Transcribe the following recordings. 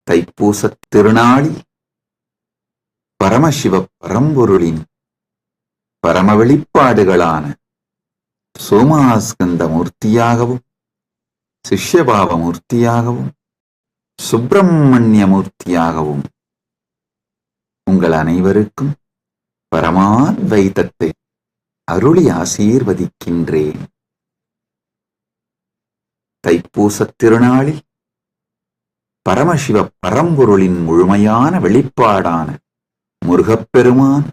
தைப்பூசத் திருநாளில் பரமசிவ பரம்பொருளின் பரம வெளிப்பாடுகளான சோமாஸ்கந்த மூர்த்தியாகவும் சிஷ்யபாவ மூர்த்தியாகவும் சுப்பிரமணிய மூர்த்தியாகவும் உங்கள் அனைவருக்கும் பரமாத்வைதத்தை அருளி ஆசீர்வதிக்கின்றேன். தைப்பூசத் திருநாளில் பரமசிவ பரம்பொருளின் முழுமையான வெளிப்பாடான முருகப்பெருமான்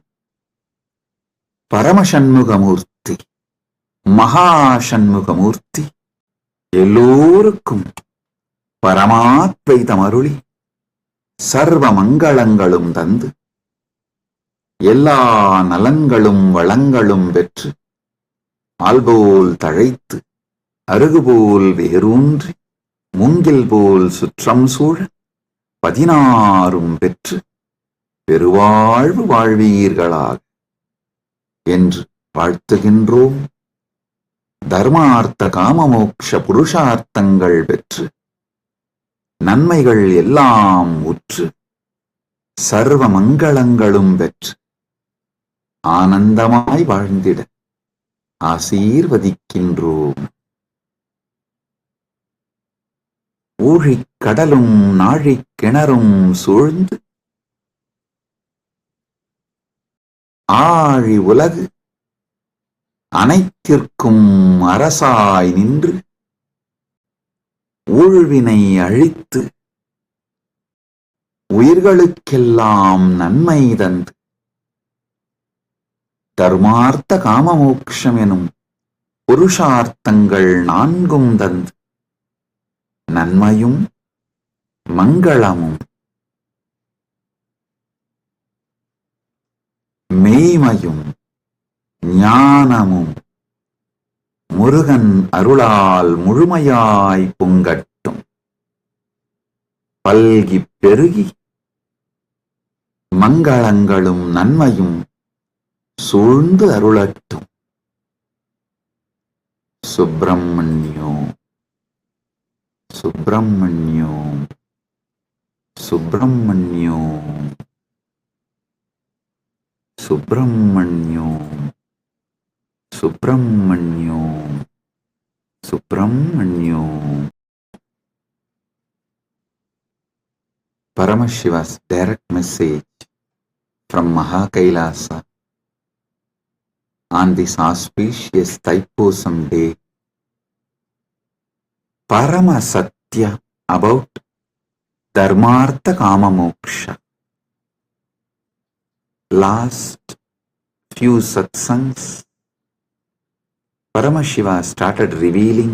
பரமசண்முகமூர்த்தி மகாசண்முகமூர்த்தி எல்லோருக்கும் பரமாத்வைதம் அருளி சர்வ மங்களங்களும் தந்து எல்லா நலன்களும் வளங்களும் பெற்று ஆல்போல் தழைத்து அருகுபோல் வேரூன்றி மூங்கில் போல் சுற்றம் சூழ 16 பெற்று பெருவாழ்வு வாழ்வீர்களாக என்று வாழ்த்துகின்றோம். தர்மார்த்த காமமோக்ஷ புருஷார்த்தங்கள் பெற்று நன்மைகள் எல்லாம் உற்று சர்வ மங்களங்களும் பெற்று ஆனந்தமாய் வாழ்ந்திட ஆசீர்வதிக்கின்றோம். ஊழிக் கடலும் நாழிக் கிணறும் சூழ்ந்து ஆழி உலகு அனைத்திற்கும் அரசாய் நின்று ஊழ்வினை அழித்து உயிர்களுக்கெல்லாம் நன்மை தந்து தர்மார்த்த காமமோக்ஷம் எனும் புருஷார்த்தங்கள் 4 தந்து நன்மையும் மங்களமும் மெய்மையும் ஞானமும் முருகன் அருளால் முழுமையாய் பொங்கட்டும், பல்கி பெருகி மங்களங்களும் நன்மையும் சூழ்ந்து அருளட்டும். சுப்பிரமணியோ சுப்பிரமணியோ சுப்பிரமணியோ சுப்பிரமணியோ சுப்பிரமணியோ சுப்பிரமணியோ. Paramashiva's direct message from KAILASA on this auspicious Thaipusam day. Parama Satya about Dharmartha Kama Moksha. Last few satsangs, Paramashiva started revealing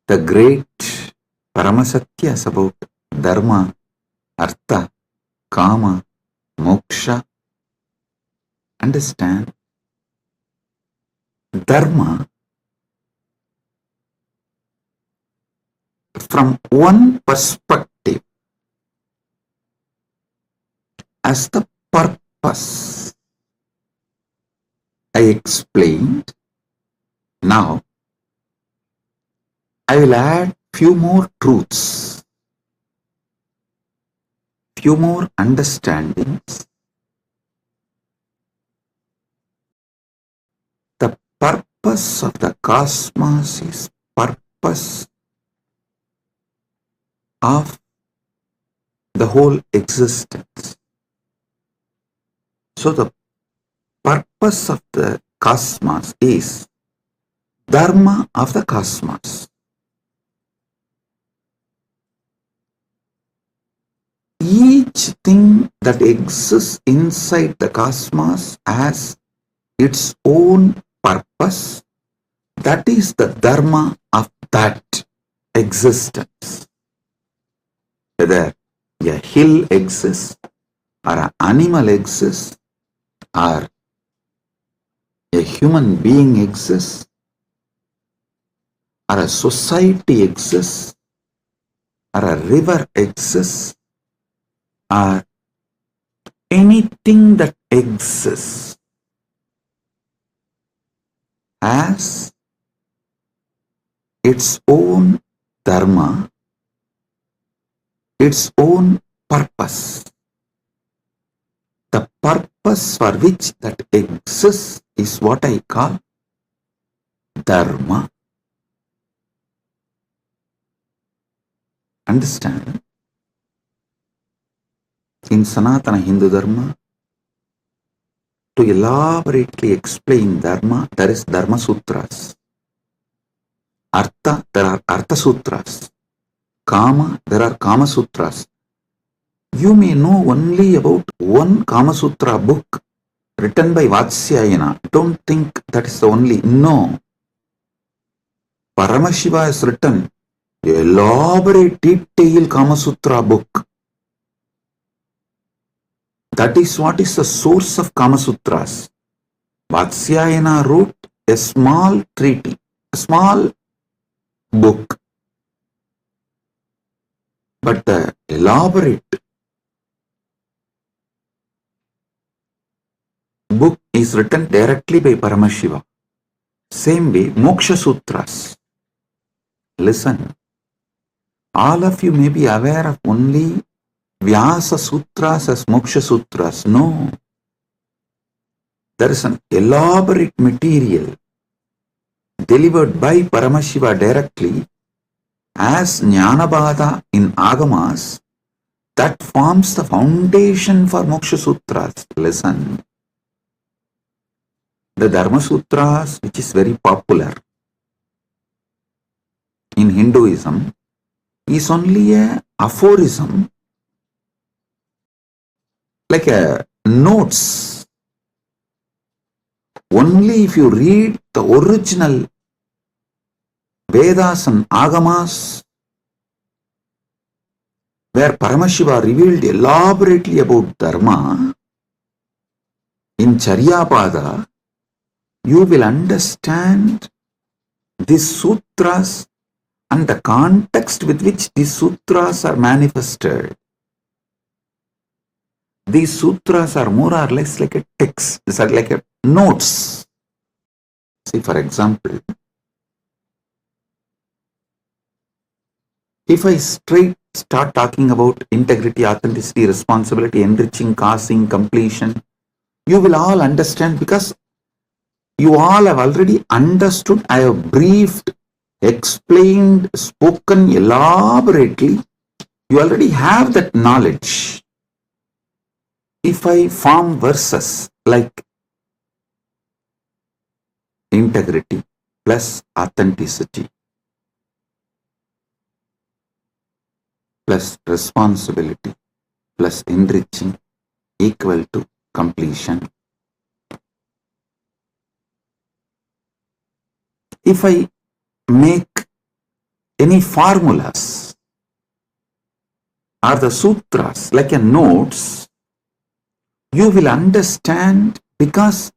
the great Paramasatyas about Dharma, Artha, Kama, Moksha. Understand? Dharma, from one perspective, as the purpose I explained. Now I will add few more truths, few more understandings. The purpose of the cosmos is purpose of the whole existence. So the purpose of the cosmos is Dharma of the cosmos. Each thing that exists inside the cosmos has its own purpose. That is the Dharma of that existence. Whether a hill exists, or an animal exists, or a human being exists, or a society exists, or a river exists, or anything that exists has its own dharma its own purpose. The purpose for which that exists is what I call Dharma. Understand? In Sanatana Hindu Dharma, to elaborately explain Dharma, there is Dharma Sutras. Artha, there are Artha Sutras. Kama, there are Kama Sutras. You may know only about one Kama Sutra book written by Vatsyayana. Don't think that is the only. No. Paramashiva has written an elaborate, detailed Kama Sutra book. That is what is the source of Kama Sutras. Vatsyayana wrote a small treaty, a small book. But the elaborate book is written directly by Paramashiva. Same way, Moksha Sutras. Listen, all of you may be aware of only Vyasa Sutras as Moksha Sutras. No. There is an elaborate material delivered by Paramashiva directly as Jnanabhada in Agamas that forms the foundation for Moksha Sutras. Listen. The Dharma Sutras, which is very popular in Hinduism, is only a aphorism, like a notes. Only if you read the original Vedas and Agamas, where Paramashiva revealed elaborately about Dharma, in Charyapada, you will understand these sutras and the context with which these sutras are manifested. These sutras are more or less like a text, these are like a notes. See, for example, if I start talking about integrity, authenticity, responsibility, enriching, causing, completion, you will all understand because you all have already understood. I have briefed, explained, spoken elaborately. You already have that knowledge. If I form verses like integrity plus authenticity plus responsibility plus enriching equal to completion. If I make any formulas or the sutras like a notes, you will understand because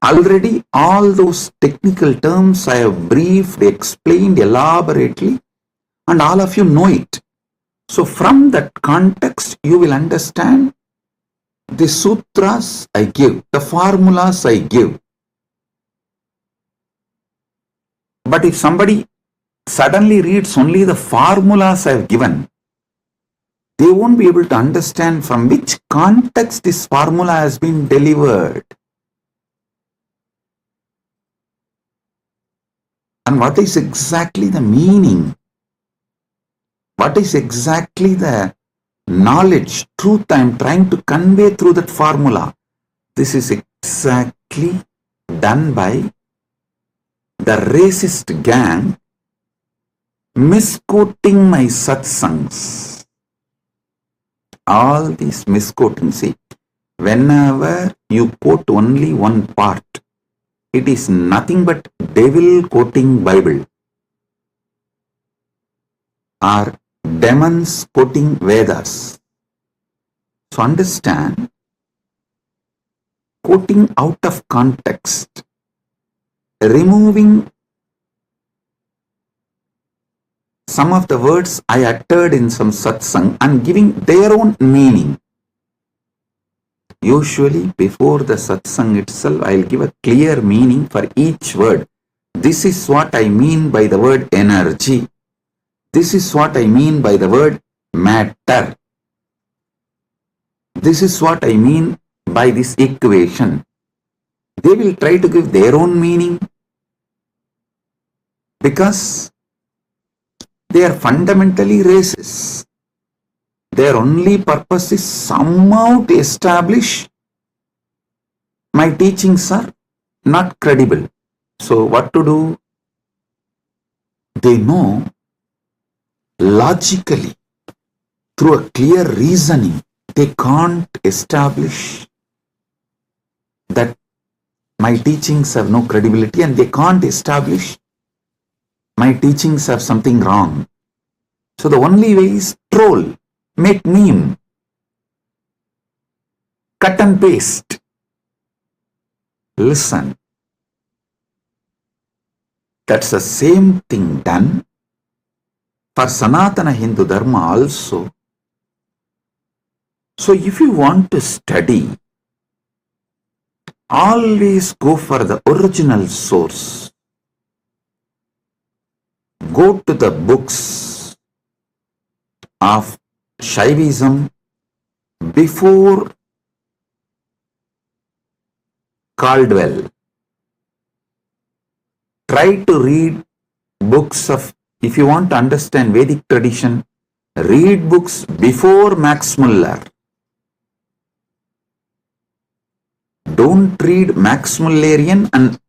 already all those technical terms I have briefed, explained elaborately, and all of you know it. So from that context, you will understand the sutras I give, the formulas I give. But if somebody suddenly reads only the formulas I have given, they won't be able to understand from which context this formula has been delivered. And what is exactly the meaning? What is exactly the knowledge, truth I am trying to convey through that formula? This is exactly done by the racist gang misquoting my satsangs. All these misquoting, see, whenever you quote only one part, it is nothing but devil quoting Bible or demons quoting Vedas. So understand, quoting out of context, removing some of the words I uttered in some satsang and giving their own meaning. Usually before the satsang itself, I will give a clear meaning for each word. This is what I mean by the word energy. This is what I mean by the word matter. This is what I mean by this equation. They will try to give their own meaning because they are fundamentally racist. Their only purpose is somehow to establish my teachings are not credible. So what to do? They know logically, through a clear reasoning, they can't establish that my teachings have no credibility, and they can't establish my teachings have something wrong. So the only way is troll, make meme, cut and paste. Listen, that's the same thing done for Sanatana Hindu Dharma also. So if you want to study, always go for the original source. Go to the books of Shaivism before Caldwell. Try to read books of, if you want to understand Vedic tradition, read books before Max Muller. Don't read Max Mullerian and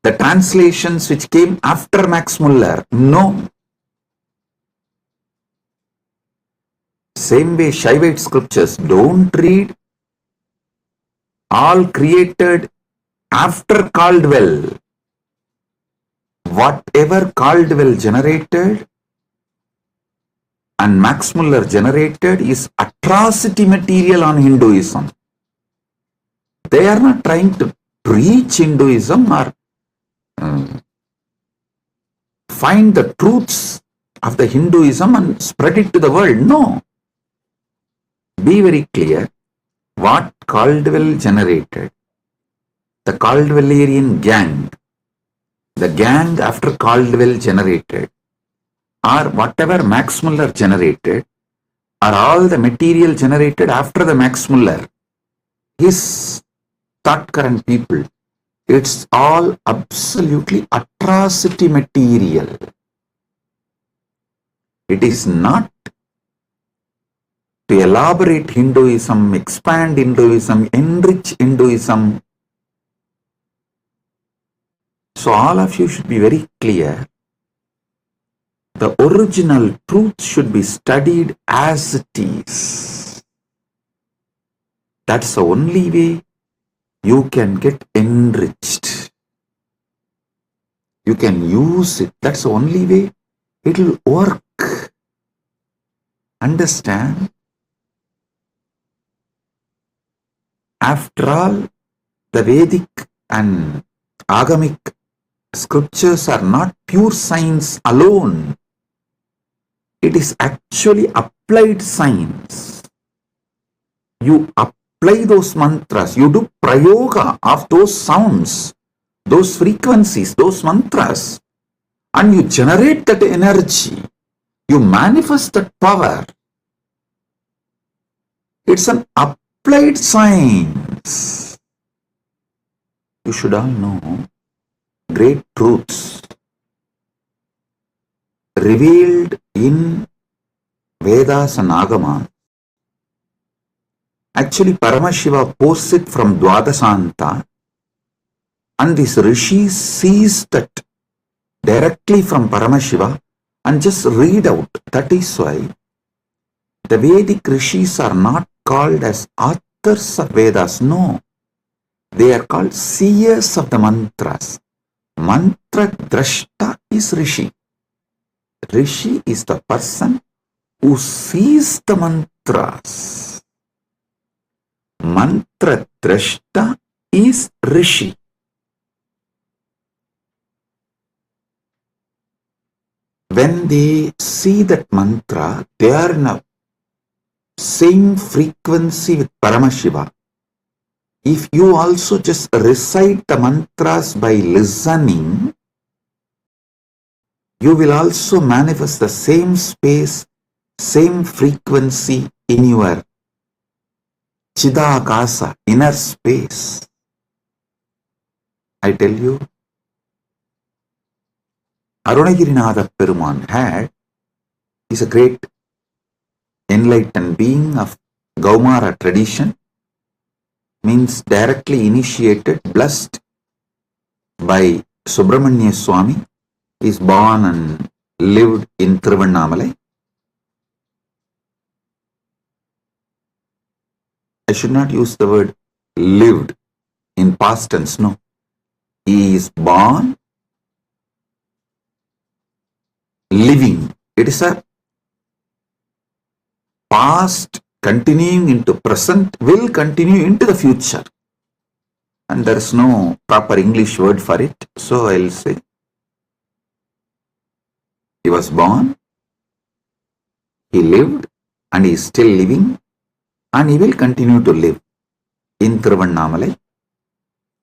the translations which came after Max Muller. No. Same way Shaivite scriptures, don't read all created after Caldwell. Whatever Caldwell generated and Max Muller generated is atrocity material on Hinduism. They are not trying to preach Hinduism or find the truths of the Hinduism and spread it to the world. No. Be very clear what Caldwell generated. The Caldwellerian gang, the gang after Caldwell generated, or whatever Max Muller generated, are all the material generated after the Max Muller. His thought current people, it's all absolutely atrocity material. It is not to elaborate Hinduism, expand Hinduism, enrich Hinduism. So all of you should be very clear. The original truth should be studied as it is. That's the only way you can get enriched. You can use it. That's the only way it will work. Understand? After all, the Vedic and Agamic scriptures are not pure science alone. It is actually applied science. You apply those mantras, you do prayoga of those sounds, those frequencies, those mantras, and you generate that energy. You manifest that power. It's an applied science. You should all know great truths revealed in Vedas and Agamas. Actually, Paramashiva posts it from Dwadasanta, and this Rishi sees that directly from Paramashiva and just read out. That is why the Vedic Rishis are not called as authors of Vedas. No, they are called seers of the mantras. Mantra drashta is Rishi. Rishi is the person who sees the mantras. Mantra drashta is Rishi. When they see that mantra, they are in a same frequency with Paramashiva. If you also just recite the mantras by listening, you will also manifest the same space, same frequency in your Chidakasa, inner space. I tell you, Arunagirinatha Peruman is a great enlightened being of Gaumara tradition, means directly initiated, blessed by Subramanya Swami, is born and lived in Thiruvannamalai. I should not use the word lived in past tense, no. He is born, living. It is a past continuing into present, will continue into the future. And there is no proper English word for it. So I'll say, he was born, he lived, and he is still living, and he will continue to live in Thiruvannamalai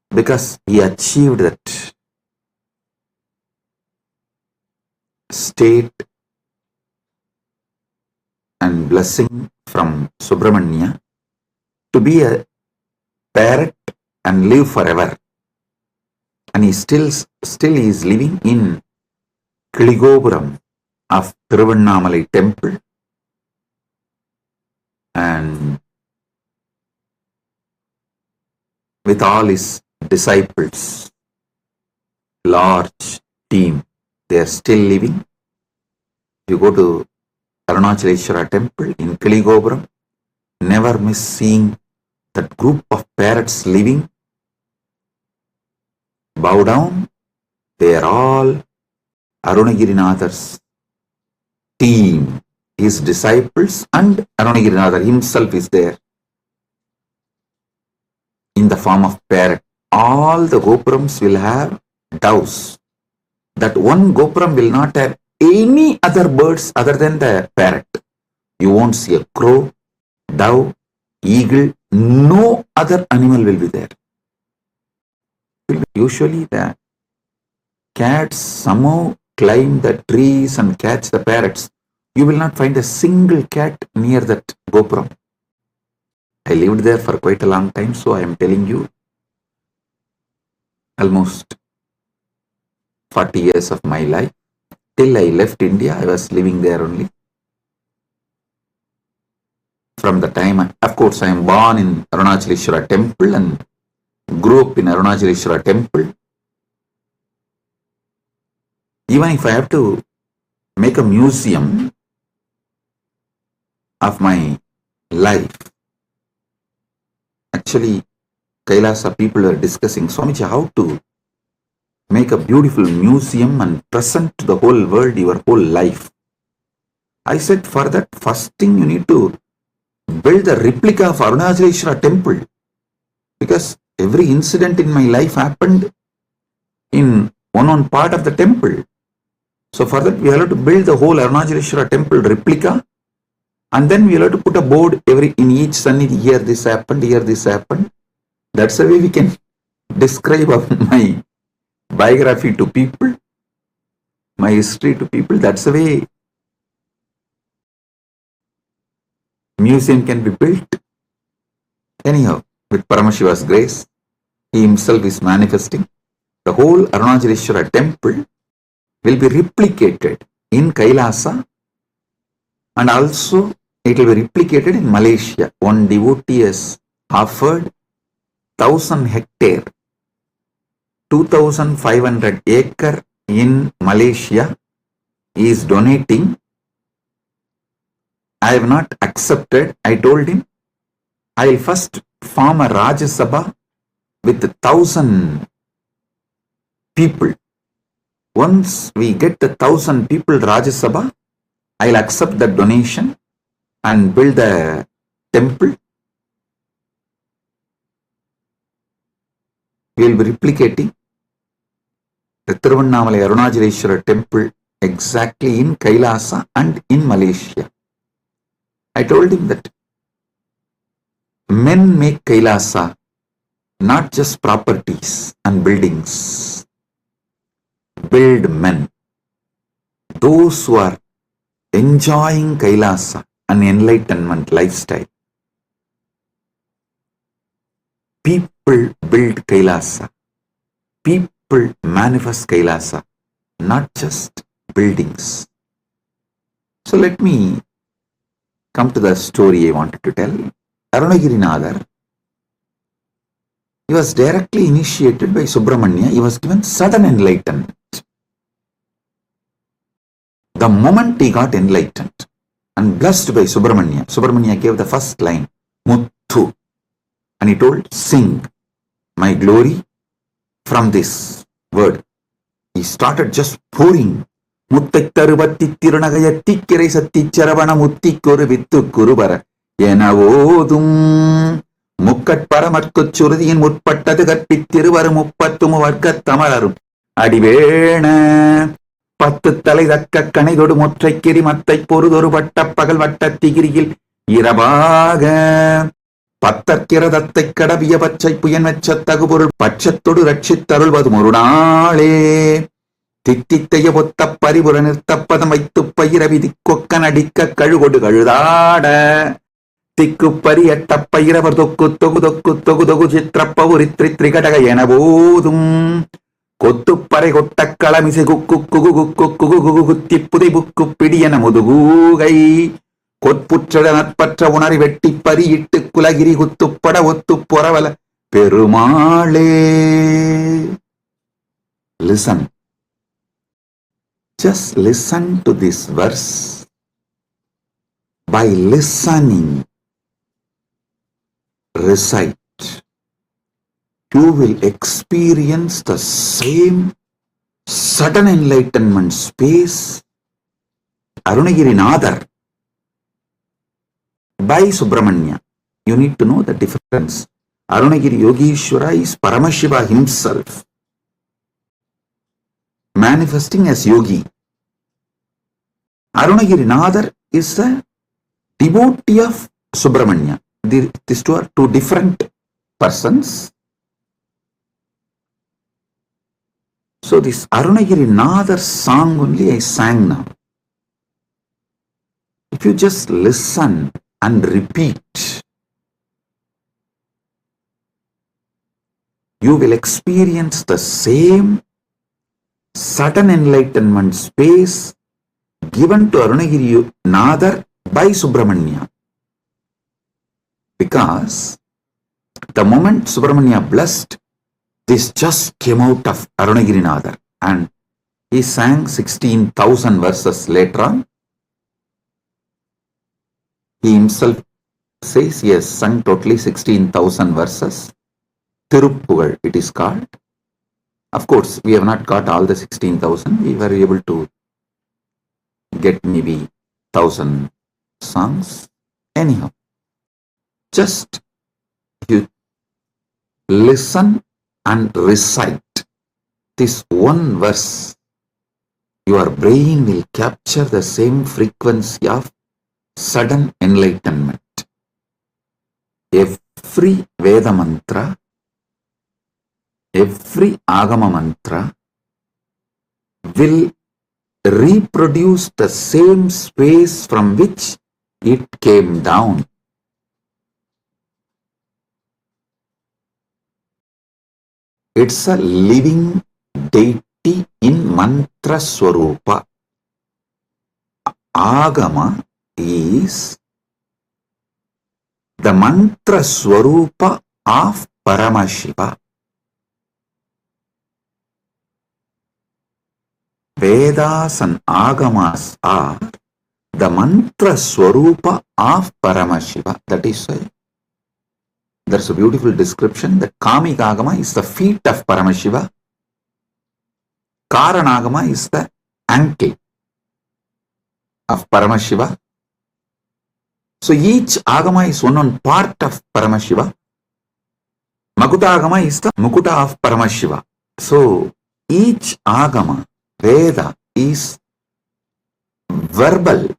because he achieved that state and blessing from Subramanya to be a parrot and live forever. And he still is living in Kiligopuram of Thiruvannamalai temple, and with all his disciples, large team, they are still living. You go to Arunachaleshwara temple in Kiligopuram, never miss seeing that group of parrots living. Bow down, they are all Arunagirinatha's team, his disciples, and Arunagirinatha himself is there in the form of parrot. All the gopurams will have doves. That one gopuram will not have any other birds other than the parrot. You won't see a crow, dove, eagle, no other animal will be there. Usually the cats somehow climb the trees and catch the parrots. You will not find a single cat near that gopuram. I lived there for quite a long time, so I am telling you, almost 40 years of my life. Till I left India, I was living there only. From the time, of course, I am born in Arunachaleshwara temple and grew up in Arunachaleshwara temple. Even if I have to make a museum of my life, actually, KAILASA people are discussing, Swamiji, how to make a beautiful museum and present to the whole world your whole life. I said, for that, first thing you need to build a replica of Arunachaleshwara temple, because every incident in my life happened in one part of the temple. So for that, we have to build the whole Arunachaleshwara temple replica, and then we have to put a board in each sannidhi, here this happened, here this happened. That's the way we can describe my biography to people, my history to people. That's the way museum can be built. Anyhow, with Paramashiva's grace, he himself is manifesting. The whole Arunachaleshwara temple will be replicated in Kailasa, and also it will be replicated in Malaysia. One devotee has offered 1,000 hectare, 2,500 acre in Malaysia. He is donating. I have not accepted. I told him, I will first form a Rajya Sabha with 1,000 people. Once we get the 1,000 people Rajya Sabha, I will accept the donation and build the temple. We will be replicating the Thiruvannamalai Arunachaleshwara temple exactly in Kailasa and in Malaysia. I told him that men make Kailasa, not just properties and buildings. Build men. Those who are enjoying Kailasa, an enlightenment lifestyle. People build Kailasa. People manifest Kailasa, not just buildings. So let me come to the story I wanted to tell. Arunagirinadar, he was directly initiated by Subramanya. He was given sudden enlightenment. The moment he got enlightened and blessed by Subramanya, Subramanya gave the first line, Muthu. And he told, sing my glory from this word. He started just pouring. முத்தைத்தருபத்தி திருநகையத்தி cry Sathy Saravana முத்திக்கொரு with குருபர எனவோதும் முக்கட்பரமற்குச் சுருதியின் முற்பட்டது கற்பித்திருவரு முப்பத்துமு வர்க்கத் தமிழரும் அடிவேண பத்து தலை தக்க கணைதொடு முற்றைக்கிரி மத்தை பொறுதொரு வட்ட பகல் வட்ட திகிரியில் இரவாக பத்தற்கிரதத்தை கடவிய பச்சை புயன் வெச்ச தகுபொருள் பட்சத்தொடு ரட்சித்தருள்வதும் ஒரு நாளே தித்தித்தைய பொத்த பரிபுர நிறுத்தப்பதம் வைத்து பயிர விதி கொக்கன் அடிக்க கழுகொடு கழுதாட திக்கு பரியட்ட பயிரவர் தொக்கு தொகு தொக்கு தொகு தொகு சித்திரப்பவுரி திரிகடக என போதும் கொத்துப்பறை கொட்ட களமிசை குக்கு குகு குக்கு குகு குகு குத்தி புதை புக்கு பிடியன முதுகூகை கொற்புற்ற நற்பற்ற உணரை வெட்டி பரியிட்டு குலகிரி குத்துப்பட ஒத்து பொறவல பெருமாளே. Listen. Just listen to this verse. By listening, recite. You will experience the same sudden enlightenment space. Arunagirinadar by Subramanya. You need to know the difference. Arunagiri Yogeshwara is Paramashiva himself, manifesting as yogi. Arunagirinadar is a devotee of Subramanya. These two are two different persons. So this Arunagirinadar song only I sang now. If you just listen and repeat, you will experience the same sudden enlightenment space given to Arunagirinadar by Subramanya. Because the moment Subramanya blessed, this just came out of Arunagirinadar, and he sang 16,000 verses later on. He himself says he has sung totally 16,000 verses. Tiruppugal it is called. Of course, we have not got all the 16,000. We were able to get maybe 1,000 songs. Anyhow, just you listen and recite this one verse. Your brain will capture the same frequency of sudden enlightenment. Every Veda mantra, every Agama mantra will reproduce the same space from which it came down. It's a living deity in mantra swarupa. Agama is the mantra swarupa of Paramashiva. Vedas and Agamas are the mantra swarupa of Paramashiva. That is why there's a beautiful description that Kamika Agama is the feet of Paramashiva. Karanagama is the ankle of Paramashiva. So each Agama is one part of Paramashiva. Makuta Agama is the Mukuta of Paramashiva. So each Agama, Veda, is verbal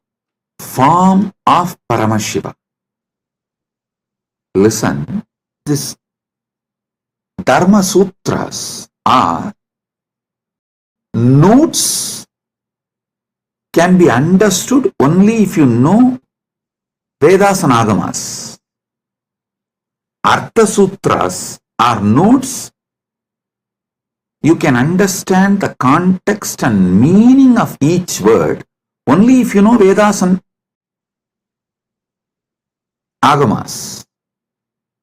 form of Paramashiva. Listen, this Dharma Sutras are notes can be understood only if you know Vedas and Agamas. Artha Sutras are notes. You can understand the context and meaning of each word only if you know Vedas and Agamas.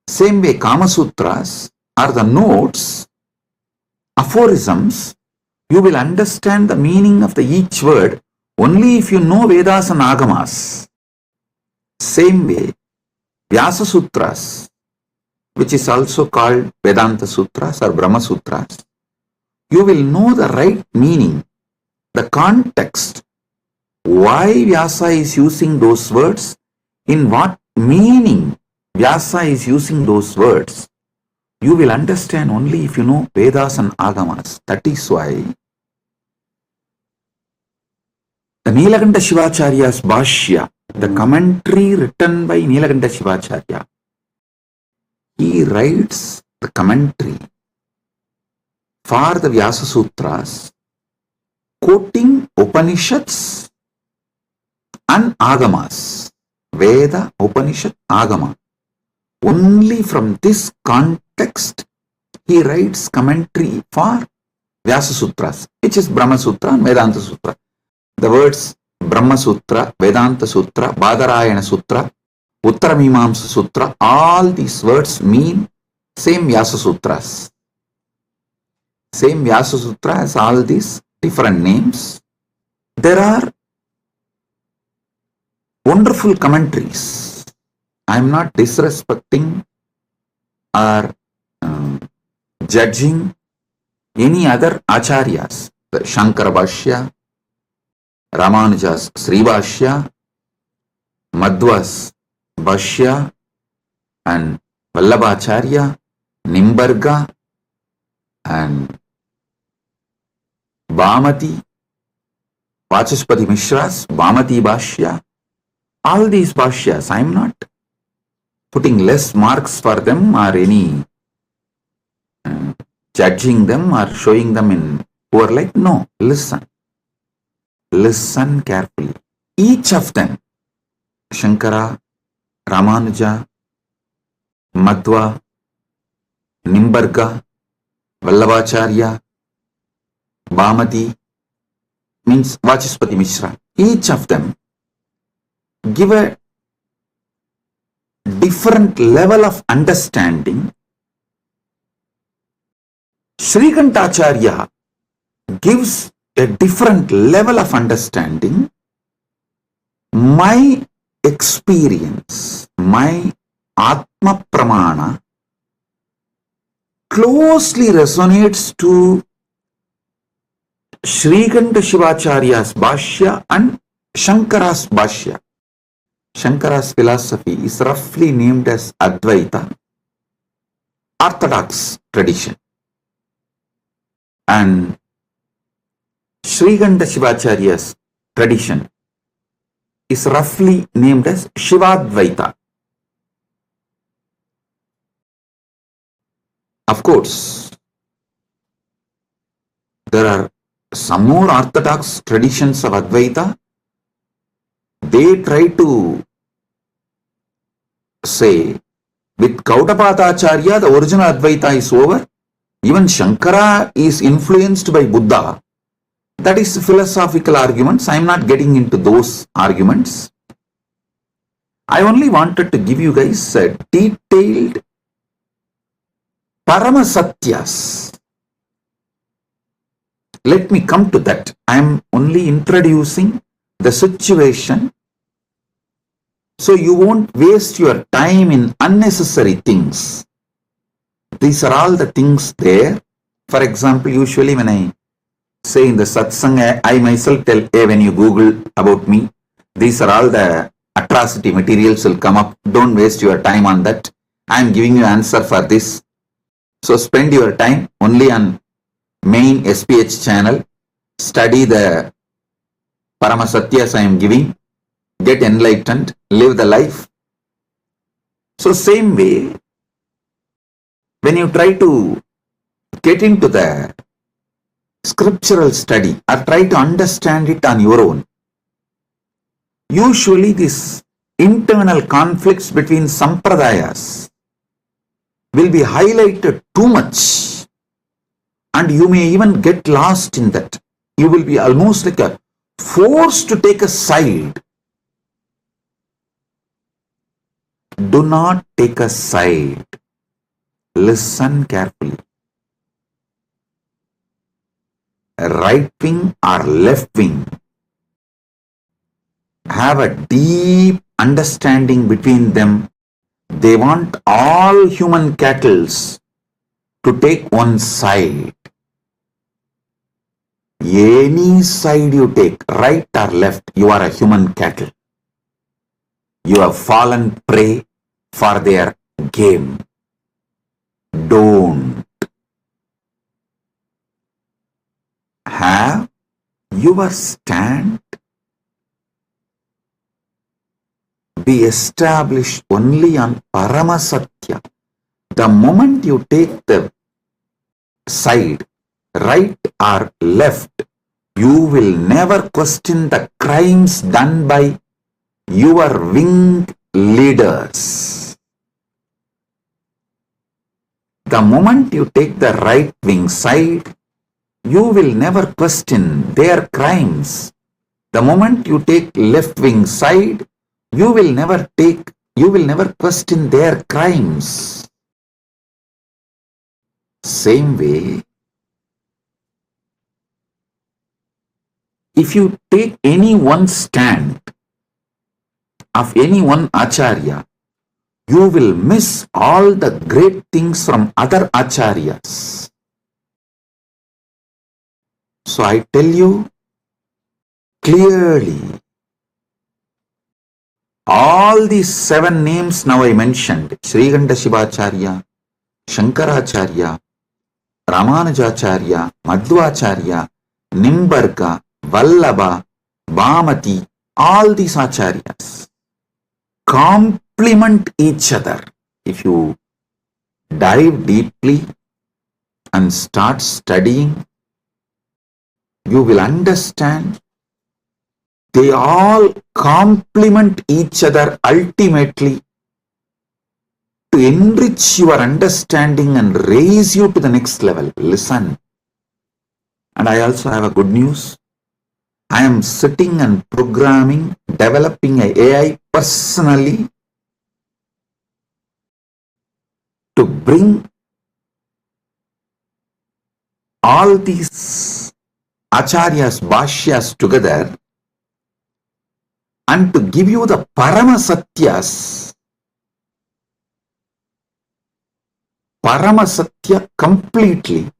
Same way, Kama Sutras are the notes, aphorisms. You will understand the meaning of each word only if you know Vedas and Agamas. Same way, Vyasa Sutras, which is also called Vedanta Sutras or Brahma Sutras, you will know the right meaning, the context, why Vyasa is using those words, in what meaning Vyasa is using those words. You will understand only if you know Vedas and Agamas. That is why the Nilakanta Shivacharya's Bhashya, the commentary written by Nilakanta Shivacharya, he writes the commentary for the Vyasa Sutras, quoting Upanishads and Agamas, Veda, Upanishad, Agama. Only from this context, he writes commentary for Vyasa Sutras, which is Brahma Sutra and Vedanta Sutra. The words Brahma Sutra, Vedanta Sutra, Badarayana Sutra, Uttaramimamsa Sutra, all these words mean same Vyasa Sutras. Same Vyasa Sutra has all these different names. There are wonderful commentaries. I am not disrespecting or judging any other acharyas. The Shankara Bhashya, Ramanuja's Sri Bhashya, Madhva's Bhashya, and Vallabhacharya, Nimbarga, and Bhamati, Vachaspati Mishra's Bhamati Bhashya. All these Bhashyas, I am not putting less marks for them or any judging them or showing them in poor light. No, listen. Listen carefully. Each of them, Shankara, Ramanuja, Madhva, Nimbarga, Vallabhacharya, Bhamati, means Vachaspati Mishra, each of them give a different level of understanding. Shrikantacharya gives a different level of understanding. My experience, my Atma Pramana closely resonates to Shrikanta Shivacharya's Bhashya and Shankara's Bhashya. Shankara's philosophy is roughly named as Advaita, Orthodox tradition. And Shrikanta Shivacharya's tradition is roughly named as Shivadvaita. Of course, there are some more orthodox traditions of Advaita. They try to say, with Gautapadacharya, the original Advaita is over. Even Shankara is influenced by Buddha. That is philosophical arguments. I am not getting into those arguments. I only wanted to give you guys a detailed Paramasatyas. Let me come to that. I am only introducing the situation so you won't waste your time in unnecessary things. These are all the things there. For example, usually when I say in the satsang, I myself tell, hey, when you Google about me, these are all the atrocity materials will come up. Don't waste your time on that. I am giving you answer for this. So spend your time only on main SPH channel. Study the Paramasatyas I am giving. Get enlightened. Live the life. So same way, when you try to get into the scriptural study or try to understand it on your own, Usually these internal conflicts between sampradayas will be highlighted too much, and you may even get lost in that. You will be almost like a forced to take a side. Do not take a side. Listen carefully. Right wing or left wing have a deep understanding between them. They want all human cattle to take one side. Any side you take, right or left, you are a human cattle. You have fallen prey for their game. Don't. Have your stand be established only on Paramasatya. The moment you take the side, right or left, you will never question the crimes done by your wing leaders. The moment you take the right wing side, you will never question their crimes. The moment you take left wing side, you will never question their crimes. Same way, if you take any one stand of any one acharya, you will miss all the great things from other acharyas. So I tell you clearly, all these 7 names now I mentioned, Srikanta Shivacharya, Shankaracharya, Ramanujacharya, Madhvacharya, Nimbarka, Vallabha, Bhamati, all these acharyas complement each other. If you dive deeply and start studying, you will understand they all complement each other ultimately to enrich your understanding and raise you to the next level. Listen. And I also have a good news. I am sitting and programming, developing an AI personally to bring all these acharyas, bhashyas together and to give you the Paramasatyas, Paramasatya completely,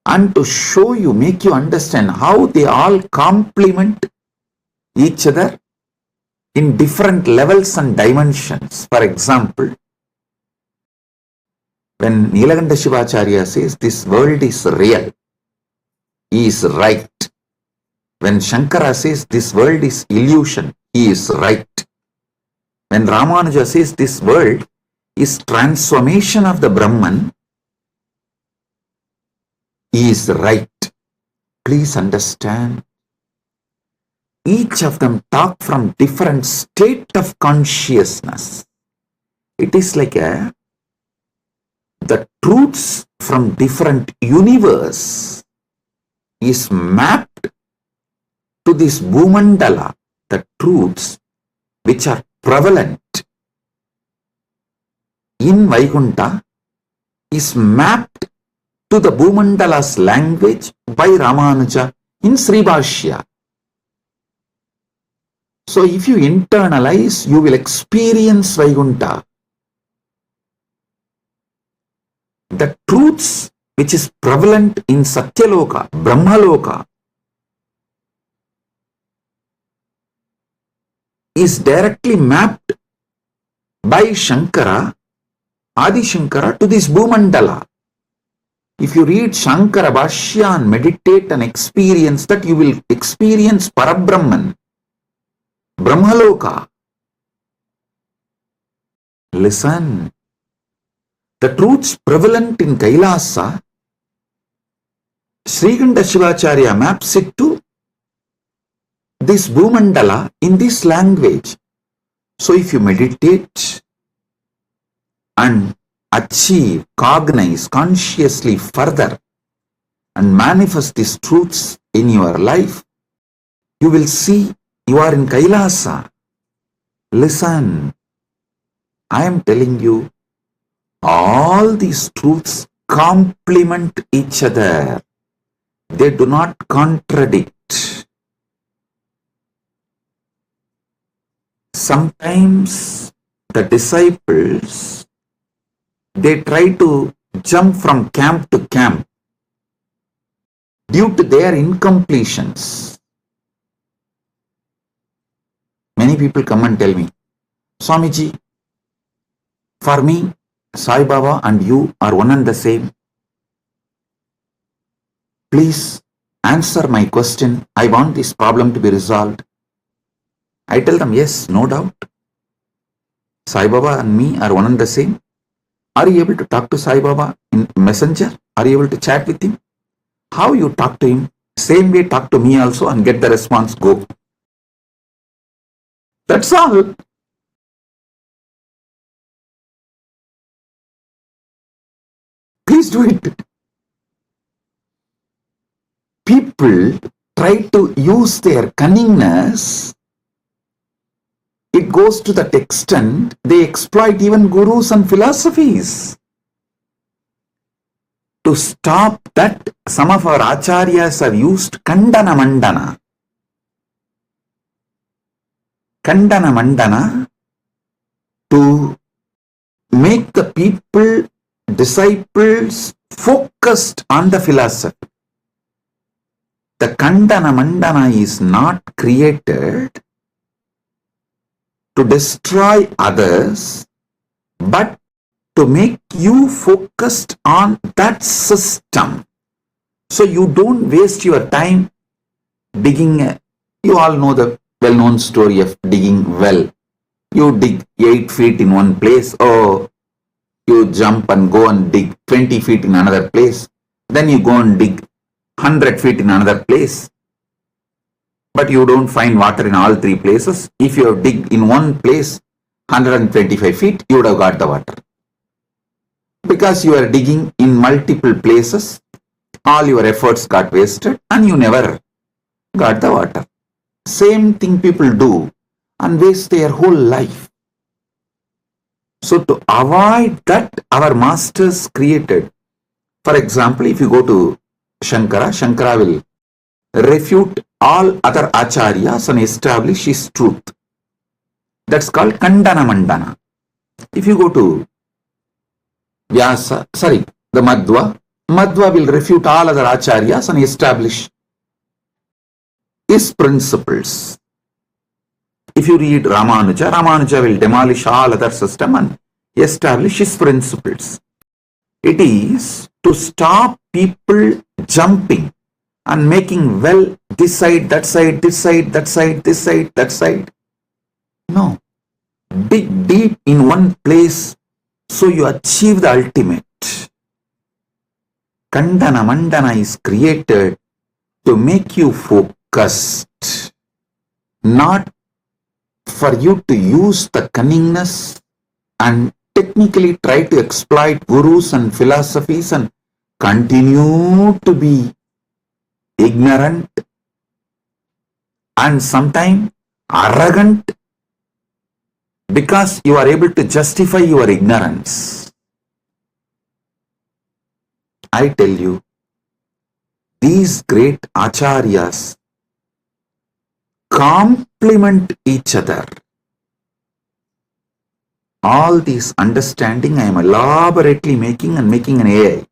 and to show you, make you understand how they all complement each other in different levels and dimensions. For example, when Nilakanta Shivacharya says this world is real, he is right. When Shankara says this world is illusion, he is right. When Ramanuja says this world is transformation of the Brahman, he is right. Please understand, each of them talk from different state of consciousness. It is like the truths from different universe is mapped to this Bhumandala, the truths which are prevalent in Vaikuntha is mapped to the Bhumandala's language by Ramanuja in Sri Bhashya. So if you internalize, you will experience Vaikuntha. The truths which is prevalent in Satyaloka, Brahmaloka, is directly mapped by Shankara, Adi Shankara, to this Bhumandala. If you read Shankara Bhashya and meditate and experience that, you will experience Parabrahman, Brahmaloka. Listen. The truths prevalent in Kailasa, Srikanta Shivacharya maps it to this Bhumandala in this language. So if you meditate and achieve, cognize consciously further and manifest these truths in your life, you will see you are in Kailasa. Listen, I am telling you, all these truths complement each other. They do not contradict. Sometimes the disciples, they try to jump from camp to camp due to their incompletions. Many people come and tell me, Swamiji, for me, Sai Baba and you are one and the same. Please answer my question. I want this problem to be resolved. I tell them, yes, no doubt. Sai Baba and me are one and the same. Are you able to talk to Sai Baba in Messenger? Are you able to chat with him? How you talk to him? Same way talk to me also and get the response, go. That's all. Please do it. People try to use their cunningness. It goes to that extent, they exploit even gurus and philosophies. To stop that, some of our acharyas have used Kandana Mandana. Kandana Mandana to make the people, disciples, focused on the philosophy. The Kandana Mandana is not created to destroy others, but to make you focused on that system. So you don't waste your time digging. You all know the well-known story of digging well. You dig 8 feet in one place, or you jump and go and dig 20 feet in another place. Then you go and dig 100 feet in another place. But you don't find water in all 3 places. If you dig in one place 125 feet, you would have got the water. Because you are digging in multiple places, all your efforts got wasted and you never got the water. Same thing people do and waste their whole life. So to avoid that, our masters created. For example, if you go to Shankara, Shankara will refute all other acharyas and establish his truth. That's called Kandana Mandana. If you go to the Madhva will refute all other acharyas and establish his principles. If you read Ramanuja, Ramanuja will demolish all other system and establish his principles. It is to stop people jumping and making well this side, that side, this side, that side, this side, that side. No. Dig deep in one place so you achieve the ultimate. Kandana Mandana is created to make you focused, not for you to use the cunningness and technically try to exploit gurus and philosophies and continue to be ignorant and sometimes arrogant because you are able to justify your ignorance. I tell you, these great acharyas complement each other. All this understanding I am elaborately making an AI.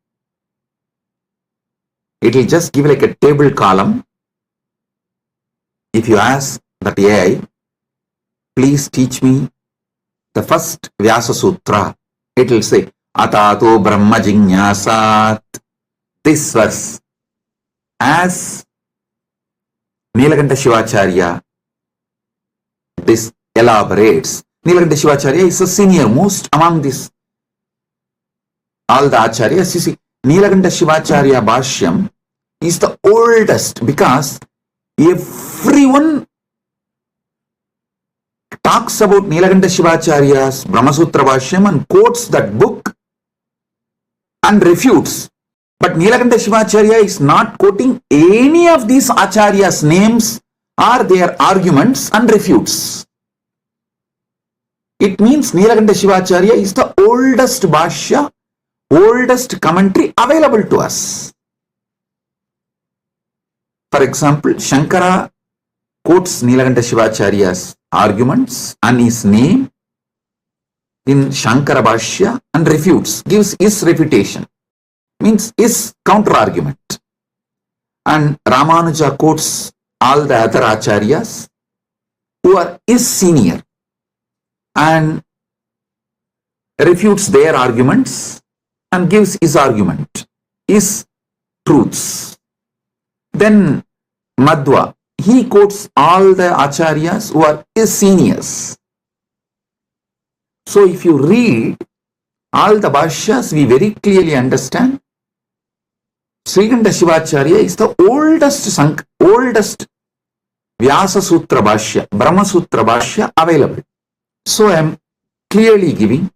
It will just give like a table column. If you ask that AI, please teach me the first Vyasa Sutra, it will say, Atato Brahma Jinyasat. This verse, as Nilakanta Shivacharya this elaborates. Nilakanta Shivacharya is the senior most among this. All the acharyas, you see, Nilakanta Shivacharya Bhashyam is the oldest because everyone talks about Nilakanta Shivacharya's Brahmasutra Bhashyam and quotes that book and refutes. But Nilakanta Shivacharya is not quoting any of these Acharyas' names or their arguments and refutes. It means Nilakanta Shivacharya is the oldest Bhashya, oldest commentary available to us. For example, Shankara quotes Nilakanta Shivacharya's arguments and his name in Shankara Bhashya and refutes, gives his refutation, means his counter-argument. And Ramanuja quotes all the other Acharyas who are his senior and refutes their arguments and gives his argument, his truths. Then Madhva, he quotes all the Acharyas who are his seniors. So if you read all the Bhashyas, we very clearly understand Srikanta Shivacharya is the oldest Vyasa Sutra Bhashya, Brahma Sutra Bhashya available. So I am clearly giving,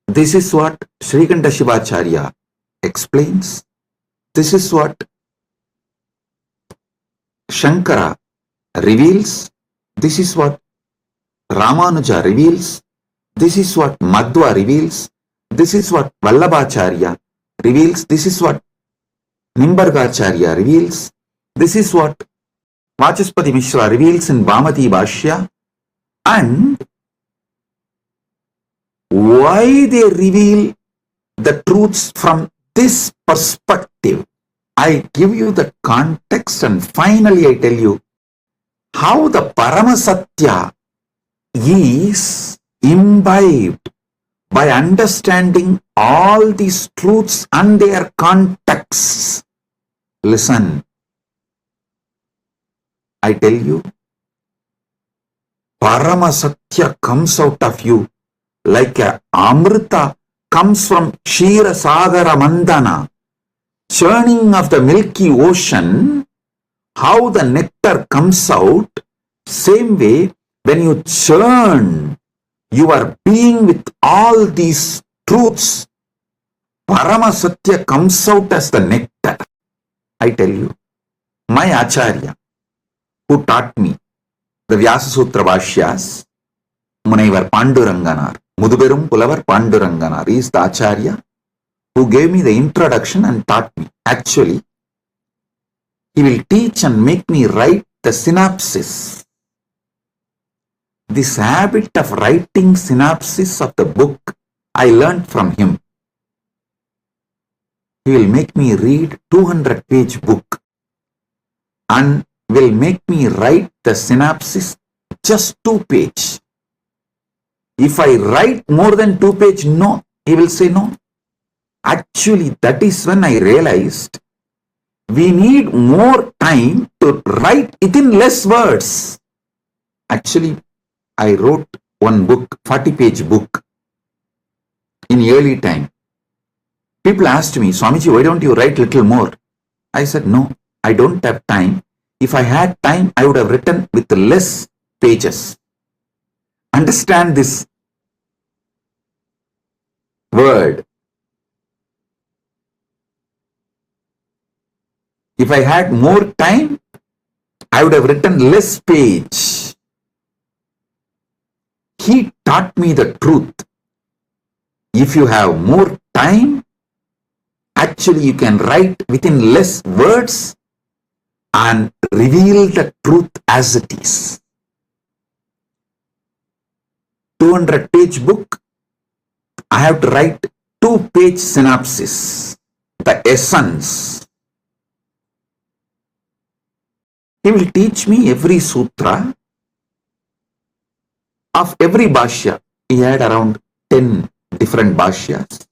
this is what Srikanta Shivacharya explains, this is what Shankara reveals, this is what Ramanuja reveals, this is what Madhva reveals, this is what Vallabhacharya reveals, this is what Nimbargacharya reveals, this is what Vachaspati Mishra reveals in Bhamati Bhashya, and why they reveal the truths from this perspective. I give you the context and finally I tell you how the Paramasatya is imbibed by understanding all these truths and their contexts. Listen, I tell you, Paramasatya comes out of you like a Amrita comes from Kshira Sagara Mandana, churning of the milky ocean. How the nectar comes out, same way when you churn your being with all these truths, Paramasatya comes out as the nectar. I tell you, my Acharya who taught me the Vyasa Sutra Bhashyas, Munaivar Panduranganar, Muduberum Pulavar Panduranganar, is the Acharya who gave me the introduction and taught me. Actually, he will teach and make me write the synopsis. This habit of writing synopsis of the book, I learned from him. He will make me read 200-page book and will make me write the synopsis just 2-page. If I write more than 2-page, no, he will say no. Actually, that is when I realized we need more time to write within less words. Actually, I wrote one book, 40-page book in early time. People asked me, Swamiji, why don't you write little more? I said, no, I don't have time. If I had time, I would have written with less pages. Understand this word. If I had more time, I would have written less page. He taught me the truth. If you have more time, actually you can write within less words and reveal the truth as it is. 200-page book, I have to write 2-page synopsis, the essence. He will teach me every sutra of every Bhashya. He had around 10 different Bhashyas.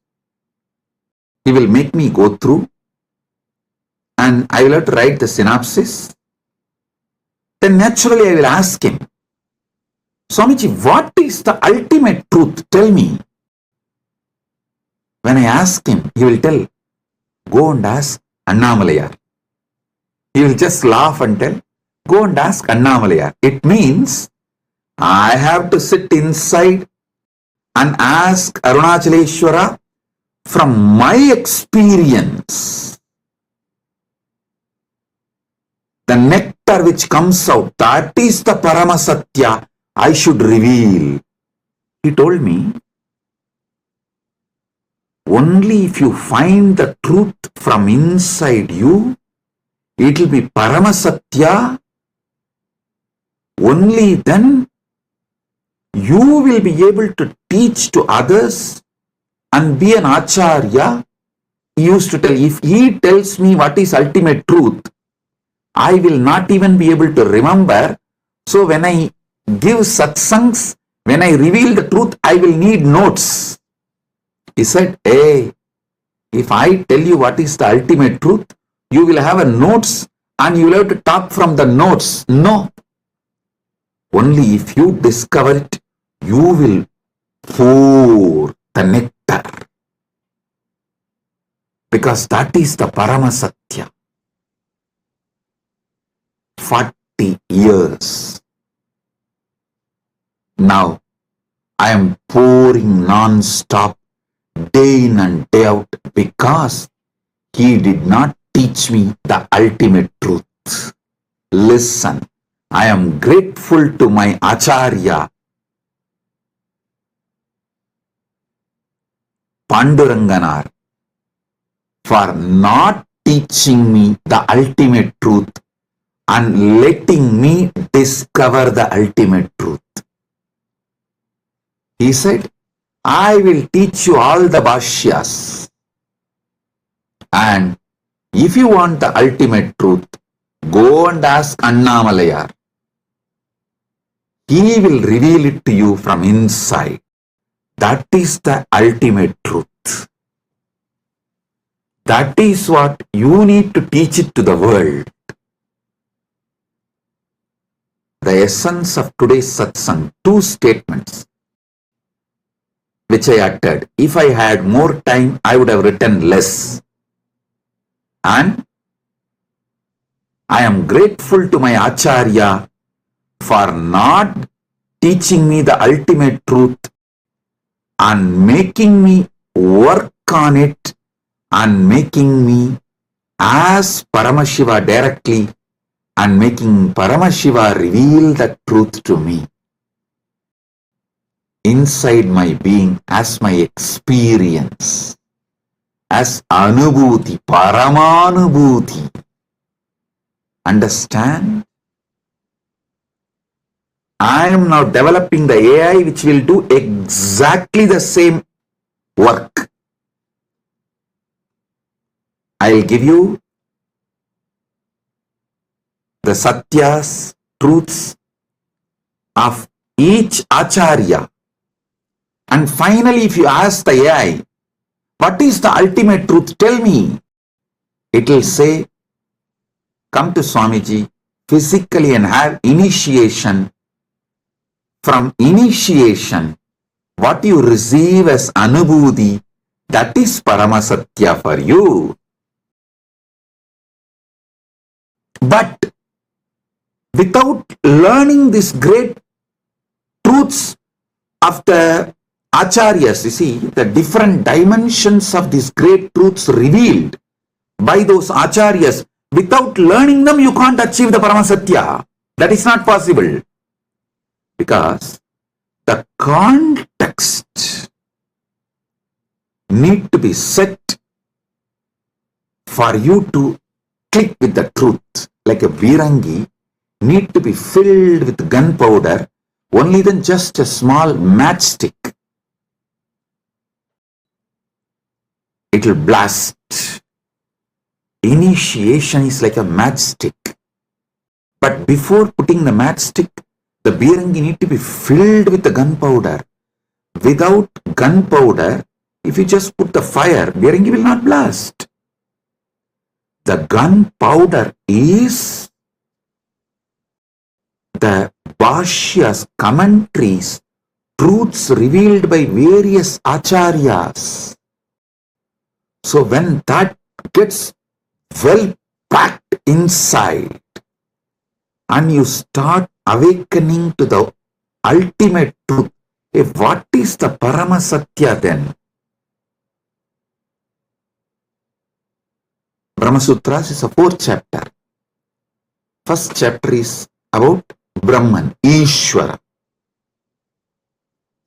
He will make me go through and I will have to write the synopsis. Then naturally I will ask him, Swamiji, what is the ultimate truth? Tell me. When I ask him, he will tell, go and ask Annamalayar. He will just laugh and tell, Go and ask Annamalayar. It means I have to sit inside and ask Arunachaleshwara from my experience. The nectar which comes out, that is the Paramasatya I should reveal. He told me, only if you find the truth from inside you, it will be Paramasatya. Only then you will be able to teach to others and be an Acharya. He used to tell, if he tells me what is ultimate truth, I will not even be able to remember. So when I give satsangs, when I reveal the truth, I will need notes. He said, hey, if I tell you what is the ultimate truth, you will have a notes and you will have to talk from the notes. No. Only if you discover it, you will pour the nectar. Because that is the Paramasatya. 40 years. Now, I am pouring non-stop, day in and day out, because he did not teach me the ultimate truth. Listen, I am grateful to my Acharya, Panduranganar, for not teaching me the ultimate truth and letting me discover the ultimate truth. He said, I will teach you all the Bhashyas. And if you want the ultimate truth, go and ask Annamalayar. He will reveal it to you from inside. That is the ultimate truth. That is what you need to teach it to the world. The essence of today's satsang, 2 statements which I uttered. If I had more time, I would have written less. And I am grateful to my Acharya for not teaching me the ultimate truth and making me work on it and making me ask Paramashiva directly and making Paramashiva reveal the truth to me inside my being as my experience, as Anubhuti, Paramanubhuti. Understand? I am now developing the AI which will do exactly the same work. I will give you the satyas, truths of each Acharya. And finally, if you ask the AI, what is the ultimate truth? Tell me. It will say, come to Swamiji physically and have initiation. From initiation, what you receive as Anubhuti, that is Paramasatya for you. But without learning these great truths of the Acharyas, you see, the different dimensions of these great truths revealed by those Acharyas, without learning them, you can't achieve the Paramasatya. That is not possible. Because the context need to be set for you to click with the truth. Like a Virangi need to be filled with gunpowder, only then just a small matchstick. It will blast. Initiation is like a matchstick. But before putting the matchstick, the Virangi need to be filled with the gunpowder. Without gunpowder, if you just put the fire, Virangi will not blast. The gunpowder is the Bhashya's commentaries, truths revealed by various Acharyas. So when that gets well packed inside, and you start awakening to the ultimate truth. What is the Paramasatya then? Brahma Sutras is a 4th chapter. First chapter is about Brahman, Ishvara.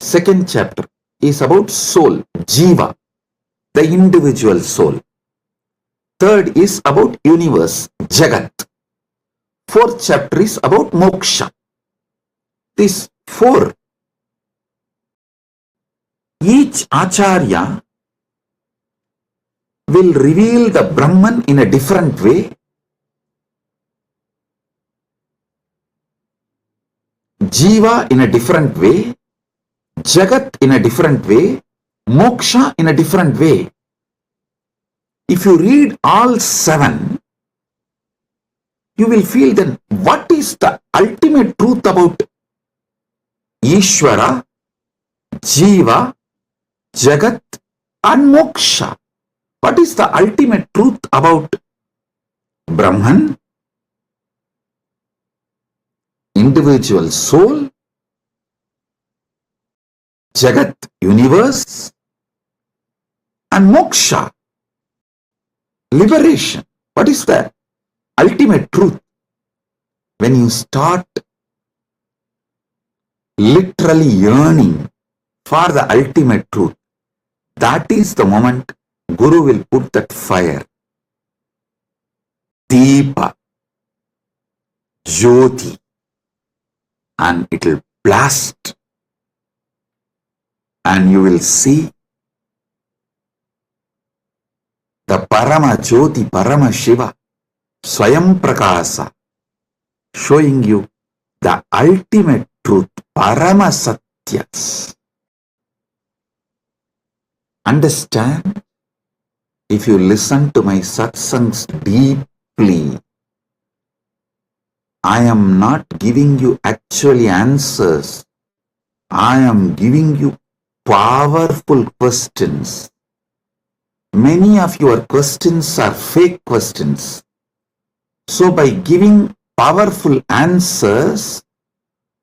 Second chapter is about soul, Jiva, the individual soul. Third is about universe, Jagat. Fourth chapter is about moksha. These 4. Each Acharya will reveal the Brahman in a different way. Jiva in a different way. Jagat in a different way. Moksha in a different way. If you read all 7, you will feel then what is the ultimate truth about Ishvara, Jiva, Jagat and Moksha? What is the ultimate truth about Brahman, individual soul, Jagat, universe, and Moksha, liberation? What is the ultimate truth? When you start literally yearning for the ultimate truth, that is the moment Guru will put that fire, Deepa, Jyoti, and it will blast, and you will see the Parama Jyoti, Paramashiva, Swayam Prakasa, showing you the ultimate truth, Paramasatyas. Understand? If you listen to my satsangs deeply, I am not giving you actually answers. I am giving you powerful questions. Many of your questions are fake questions. So by giving powerful answers,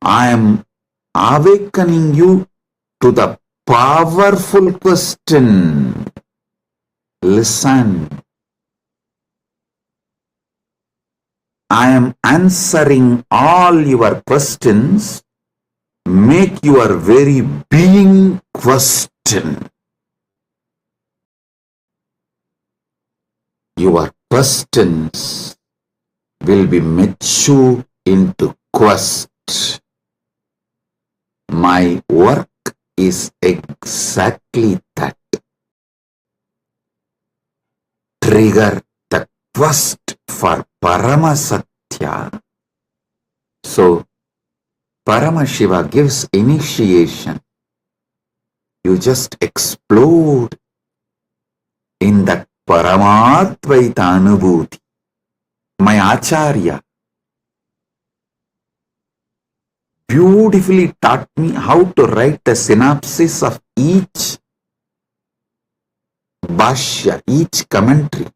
I am awakening you to the powerful question. Listen. I am answering all your questions. Make your very being question. Your questions will be mature into quest. My work is exactly that. Trigger the quest for Paramasatya. So, Paramashiva gives initiation. You just explode in that Paramadvaita Anubhuti. My Acharya beautifully taught me how to write a synopsis of each Bhashya, each commentary.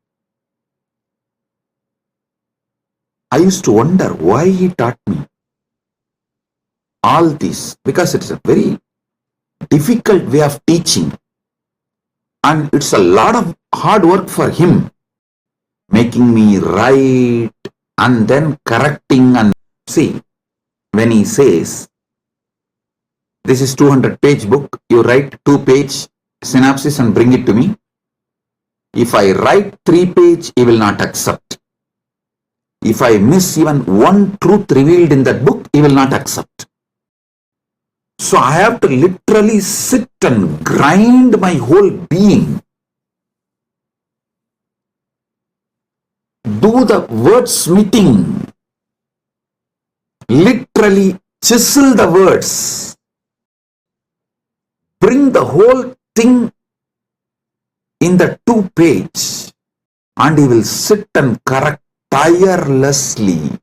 I used to wonder why he taught me all this, because it's a very difficult way of teaching and it's a lot of hard work for him, making me write and then correcting. And see, when he says, this is 200-page book, you write 2-page synopsis and bring it to me. If I write 3-page, he will not accept. If I miss even one truth revealed in that book, he will not accept. So I have to literally sit and grind my whole being. Do the wordsmithing. Literally chisel the words. Bring the whole thing in the 2-page. And he will sit and correct tirelessly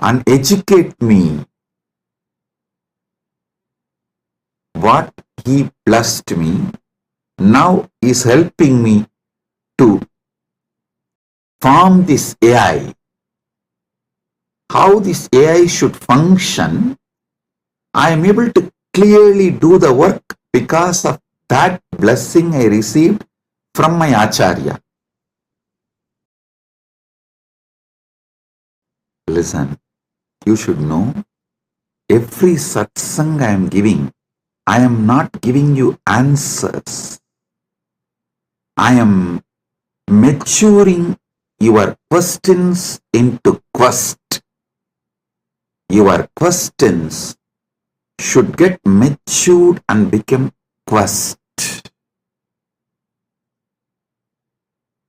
and educate me. What he blessed me now is helping me to form this AI. how this AI should function, I am able to clearly do the work because of that blessing I received from my Acharya. Listen, you should know, every satsang I am giving, I am not giving you answers. I am maturing your questions into quest. Your questions should get matured and become quest.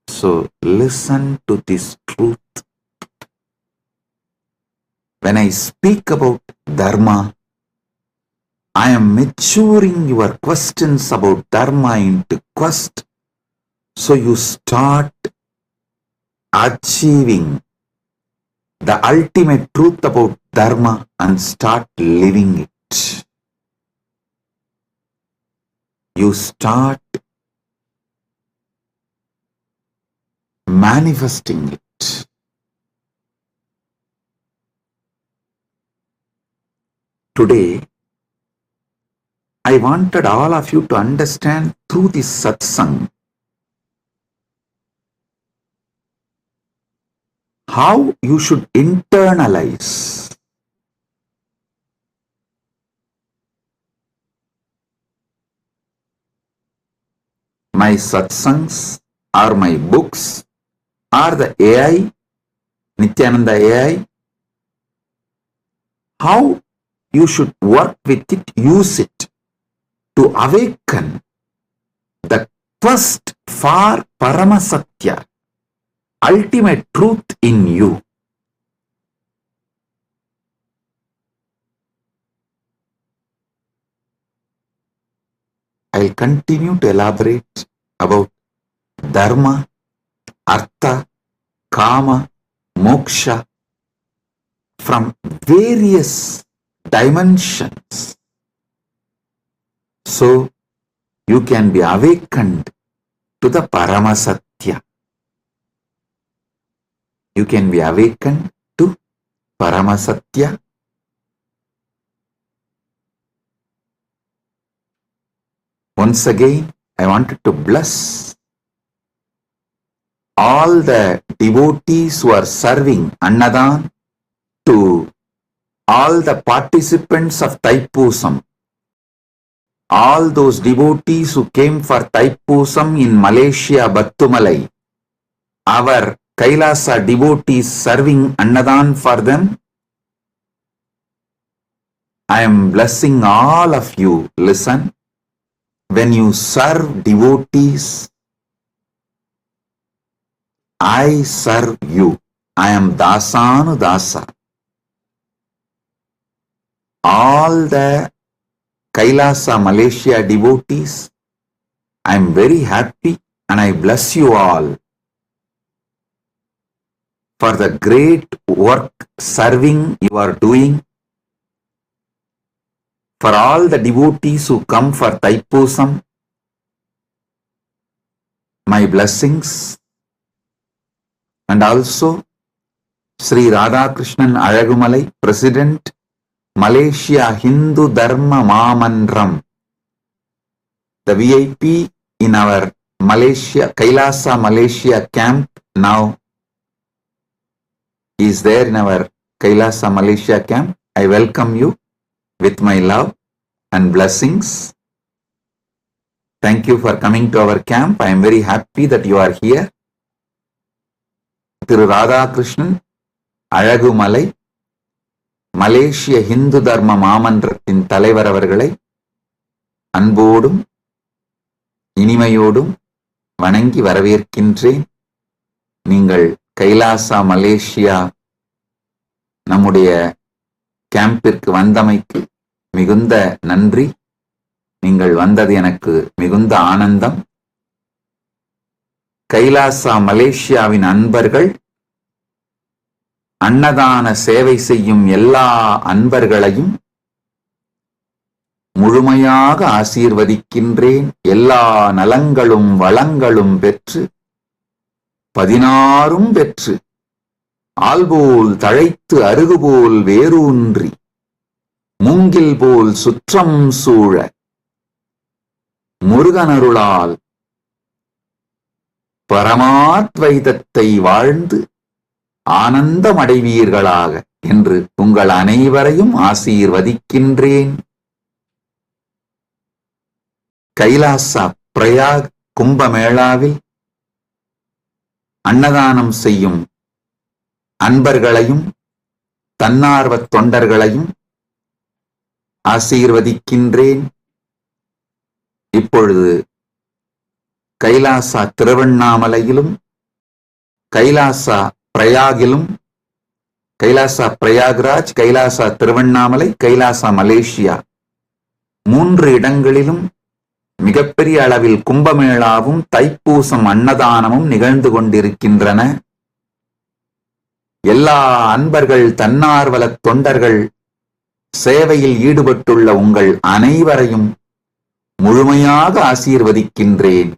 So listen to this truth. When I speak about Dharma, I am maturing your questions about Dharma into quest, so you start achieving the ultimate truth about Dharma and start living it. You start manifesting it. Today, I wanted all of you to understand through this satsang how you should internalize my satsangs or my books or the AI, Nithyananda AI, how you should work with it, use it to awaken the quest for Paramasatya, ultimate truth in you. I'll continue to elaborate about Dharma, Artha, Kama, Moksha from various dimensions, so you can be awakened to the Paramasatya. You can be awakened to Paramasatya. Once again, I wanted to bless all the devotees who are serving Annadan, to all the participants of Thaipusam, all those devotees who came for Thaipusam in Malaysia, Battumalai, our KAILASA devotees serving Annadan for them. I am blessing all of you. Listen, when you serve devotees, I serve you. I am Dasanu Dasa. All the KAILASA Malaysia devotees, I am very happy and I bless you all for the great work serving you are doing. For all the devotees who come for Thaipusam, my blessings. And also Sri Radhakrishnan Alagumalai, President, Malaysia Hindu Dharma Mamandram, the VIP in our Malaysia, KAILASA Malaysia camp now is there in our KAILASA Malaysia camp. I welcome you with my love and blessings. Thank you for coming to our camp. I am very happy that you are here. Thiru Radhakrishnan Alagumalai, மலேசிய ஹிந்து தர்ம மாமன்றத்தின் தலைவர் அவர்களை அன்போடும் இனிமையோடும் வணங்கி வரவேற்கின்றேன். நீங்கள் Kailasa Malaysia நம்முடைய கேம்பிற்கு வந்தமைக்கு மிகுந்த நன்றி. நீங்கள் வந்தது எனக்கு மிகுந்த ஆனந்தம். கைலாசா மலேசியாவின் அன்பர்கள், அன்னதான சேவை செய்யும் எல்லா அன்பர்களையும் முழுமையாக ஆசீர்வதிக்கின்றேன். எல்லா நலங்களும் வளங்களும் பெற்று 16 பெற்று ஆல்போல் தழைத்து அருகுபோல் வேரூன்றி மூங்கில் போல் சுற்றம் சூழ முருகனருளால் பரமாத்வைதத்தை வாழ்ந்து ஆனந்தமடைவீர்களாக என்று உங்கள் அனைவரையும் ஆசீர்வதிக்கின்றேன். கைலாசா பிரயாக் கும்பமேளாவில் அன்னதானம் செய்யும் அன்பர்களையும் தன்னார்வத் தொண்டர்களையும் ஆசீர்வதிக்கின்றேன். இப்பொழுது கைலாசா திருவண்ணாமலையிலும் கைலாசா பிரயாகிலும், கைலாசா பிரயாக்ராஜ், கைலாசா திருவண்ணாமலை, கைலாசா மலேசியா 3 இடங்களிலும் மிகப்பெரிய அளவில் கும்பமேளாவும் தைப்பூசம் அன்னதானமும் நிகழ்ந்து கொண்டிருக்கின்றன. எல்லா அன்பர்கள் தன்னார்வல தொண்டர்கள் சேவையில் ஈடுபட்டுள்ள உங்கள் அனைவரையும் முழுமையாக ஆசீர்வதிக்கின்றேன்.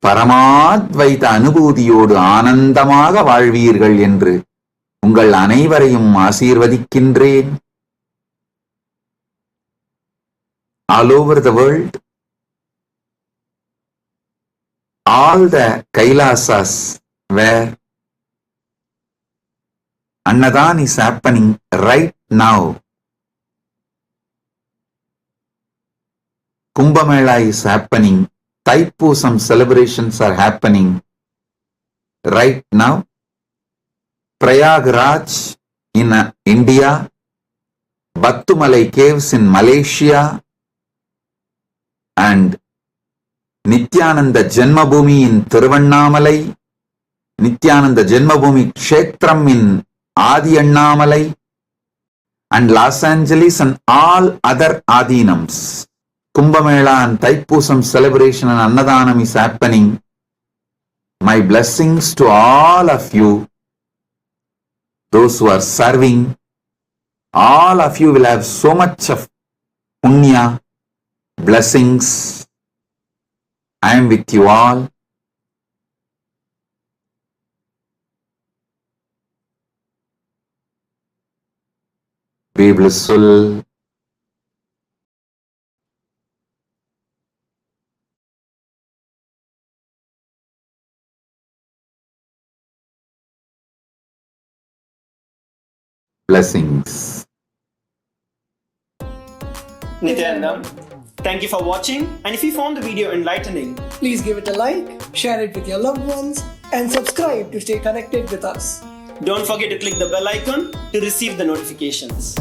பரமாத்வைத அனுபூதியோடு ஆனந்தமாக வாழ்வீர்கள் என்று உங்கள் அனைவரையும் ஆசீர்வதிக்கின்றேன். All over the world, all the Kailasas where Annadan is happening right now, Kumbh Mela is happening, Thaipusam celebrations are happening right now. Prayagraj in India, Battumalai caves in Malaysia, and Nithyananda Janmabhoomi in Thiruvannamalai, Nithyananda Janmabhoomi Kshetram in Adi Annamalai, and Los Angeles and all other Adinams. Kumbh Mela and Thaipusam celebration and Annadanam is happening. My blessings to all of you, those who are serving. All of you will have so much of punya, blessings. I am with you all. Be blissful. Blessings. Nithyananda, thank you for watching, and if you found the video enlightening, please give it a like, share it with your loved ones, and subscribe to stay connected with us. Don't forget to click the bell icon to receive the notifications.